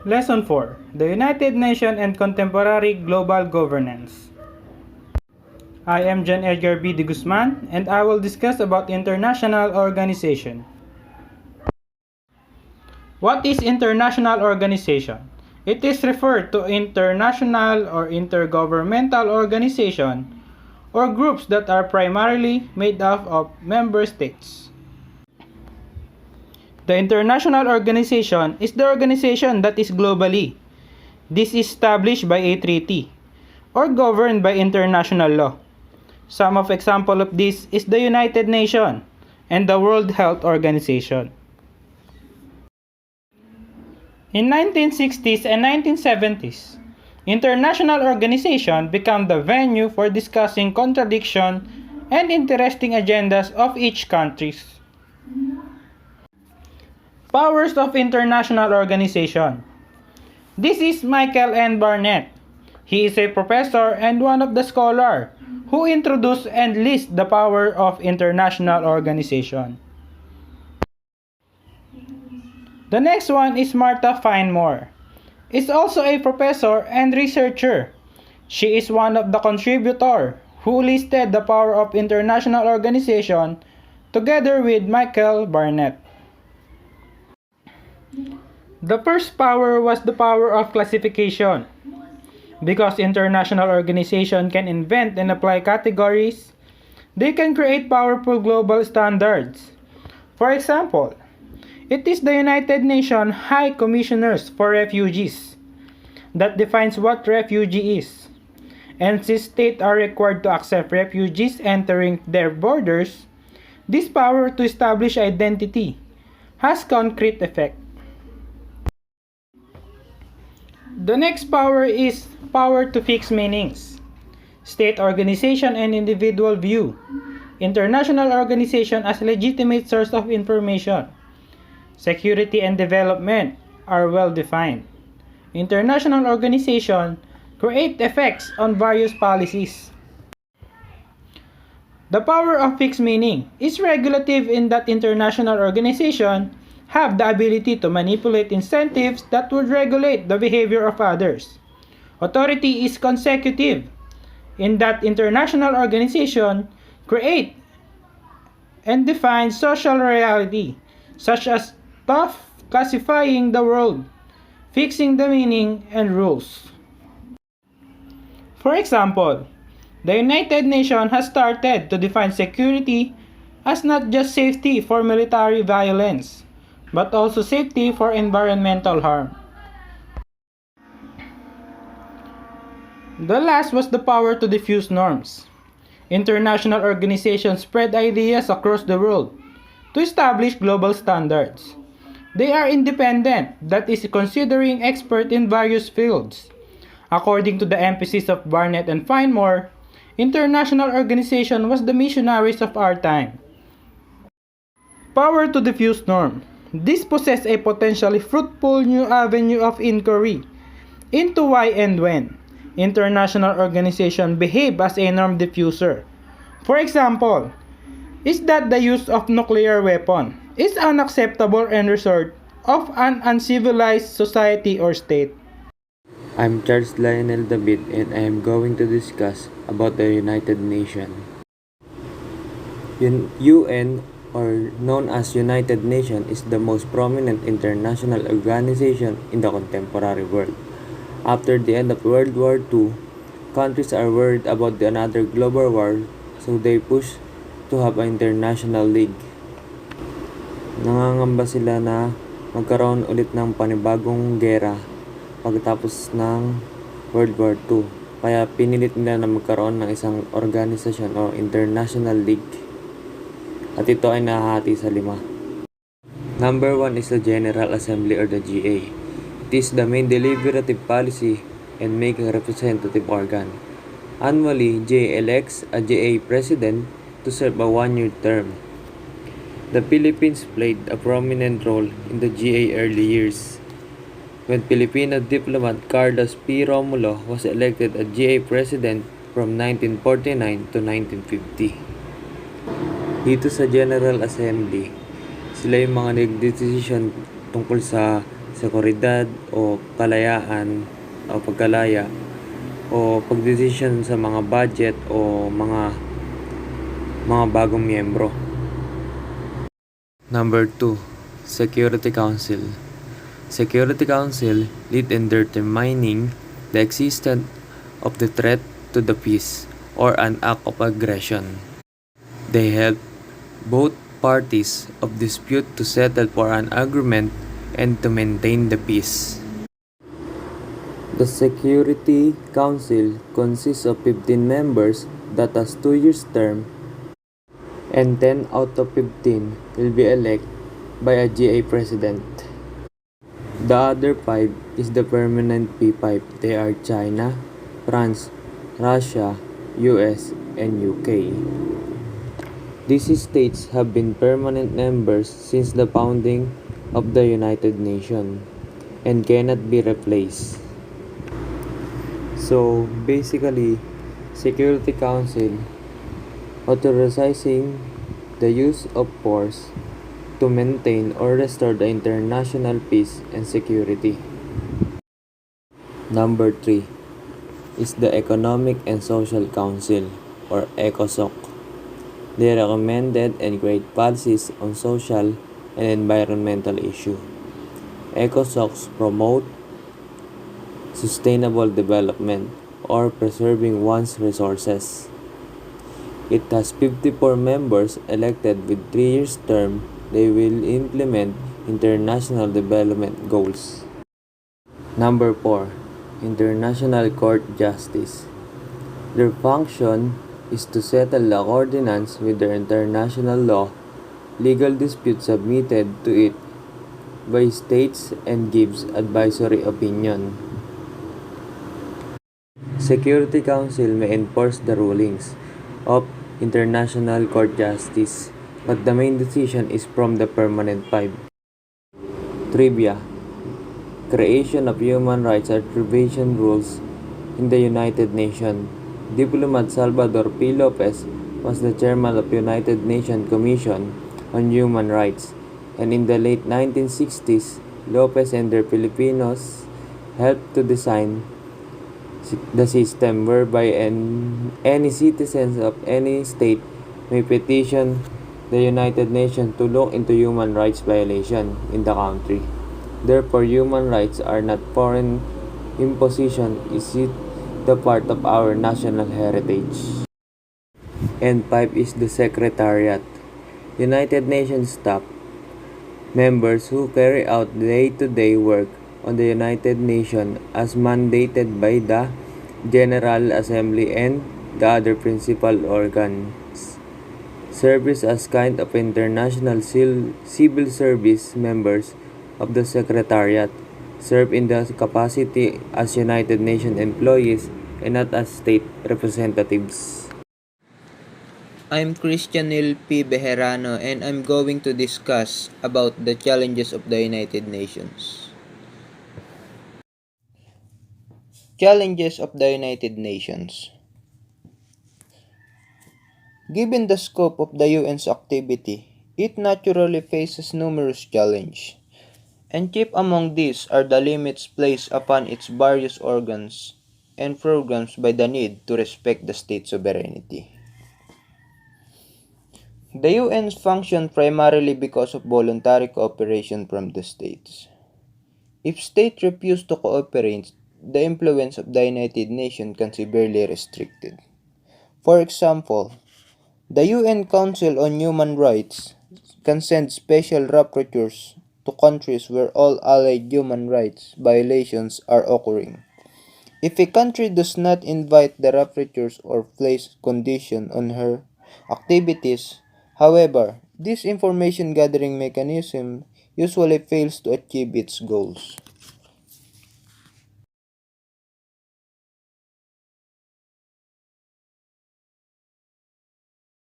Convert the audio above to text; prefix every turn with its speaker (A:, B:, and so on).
A: Lesson 4: The United Nations and Contemporary Global Governance. I am John Edgar B. de Guzman, and I will discuss about international organization. What is international organization? It is referred to international or intergovernmental organization or groups that are primarily made up of member states. The international organization is the organization that is globally. This is established by a treaty or governed by international law. Some of example of this is the United Nations and the World Health Organization. In 1960s and 1970s, international organization became the venue for discussing contradiction and interesting agendas of each country. Powers of international organization. This is Michael N. Barnett. He is a professor and one of the scholars who introduced and list the power of international organization. The next one is Martha Fine-Moore. Is also a professor and researcher. She is one of the contributors who listed the power of international organization together with Michael Barnett. The first power was the power of classification. Because international organizations can invent and apply categories, they can create powerful global standards. For example, it is the United Nations High Commissioners for Refugees that defines what refugee is. And since states are required to accept refugees entering their borders, this power to establish identity has concrete effect. The next power is power to fix meanings. State organization and individual view international organization as legitimate source of information. Security and development are well defined. International organization create effects on various policies. The power of fixed meaning is regulative in that international organization have the ability to manipulate incentives that would regulate the behavior of others. Authority is consecutive in that international organization create and define social reality such as classifying the world, fixing the meaning and rules. For example, the United Nations has started to define security as not just safety for military violence, but also safety for environmental harm. The last was the power to diffuse norms. International organizations spread ideas across the world to establish global standards. They are independent, that is, considering expert in various fields. According to the emphasis of Barnett and Fine-Moore, international organization was the missionaries of our time. Power to diffuse norm. This possesses a potentially fruitful new avenue of inquiry into why and when international organizations behave as a norm diffuser. For example, is that the use of nuclear weapon is unacceptable and resort of an uncivilized society or state.
B: I'm Charles Lionel David and I am going to discuss about the United Nations. UN, or known as United Nations, is the most prominent international organization in the contemporary world. After the end of World War II, countries are worried about another global war, so they push to have an international league. Nangangamba sila na magkaroon ulit ng panibagong gera pagkatapos ng World War II. Kaya pinilit nila na magkaroon ng isang organisasyon o international league. At ito ay nahahati sa 5. Number 1 is the General Assembly or the GA. It is the main deliberative policy and making representative organ. Annually, GA elects a GA president to serve a 1-year term. The Philippines played a prominent role in the GA early years, when Filipino diplomat Carlos P. Romulo was elected a GA president from 1949 to 1950. Dito sa General Assembly, sila yung mga nag-decision tungkol sa seguridad o kalayaan o pagkalaya o pagdesisyon sa mga budget o mga bagong miyembro. Number 2, Security Council. Security Council lead in determining the existence of the threat to the peace or an act of aggression. They help both parties of dispute to settle for an agreement and to maintain the peace. The Security Council consists of 15 members that has 2 years term, and 10 out of 15 will be elected by a GA president. The other 5 is the permanent P5. They are China, France, Russia, US, and UK. These states have been permanent members since the founding of the United Nations and cannot be replaced. So basically, Security Council authorizing the use of force to maintain or restore the international peace and security. Number 3 is the Economic and Social Council or ECOSOC. They recommended and create policies on social and environmental issues. ECOSOCs promote sustainable development or preserving one's resources. It has 54 members elected with 3 years term. They will implement international development goals. Number 4, International Court Justice. Their function is to settle the ordinance with the international law, legal disputes submitted to it by states, and gives advisory opinion. Security Council may enforce the rulings of International Court Justice, but the main decision is from the Permanent 5. Trivia: Creation of Human Rights Preservation Rules in the United Nations. Diplomat Salvador P. Lopez was the chairman of United Nations Commission on Human Rights, and in the late 1960s, Lopez and their Filipinos helped to design the system whereby any citizens of any state may petition the United Nations to look into human rights violation in the country. Therefore, human rights are not foreign imposition, is it the part of our national heritage. And 5 is the Secretariat. United Nations staff members who carry out day-to-day work on the United Nations as mandated by the General Assembly and the other principal organs. Service as kind of international civil service members of the Secretariat serve in the capacity as United Nations employees and not as state representatives.
C: I'm Christianil P. Bejerano and I'm going to discuss about the challenges of the United Nations. Challenges of the United Nations. Given the scope of the UN's activity, it naturally faces numerous challenges, and chief among these are the limits placed upon its various organs and programs by the need to respect the state sovereignty. The UN functions primarily because of voluntary cooperation from the states. If states refuse to cooperate, the influence of the United Nations can be severely restricted. For example, the UN Council on Human Rights can send special rapporteurs to countries where all alleged human rights violations are occurring. If a country does not invite the rapporteurs or place conditions on her activities, however, this information gathering mechanism usually fails to achieve its goals.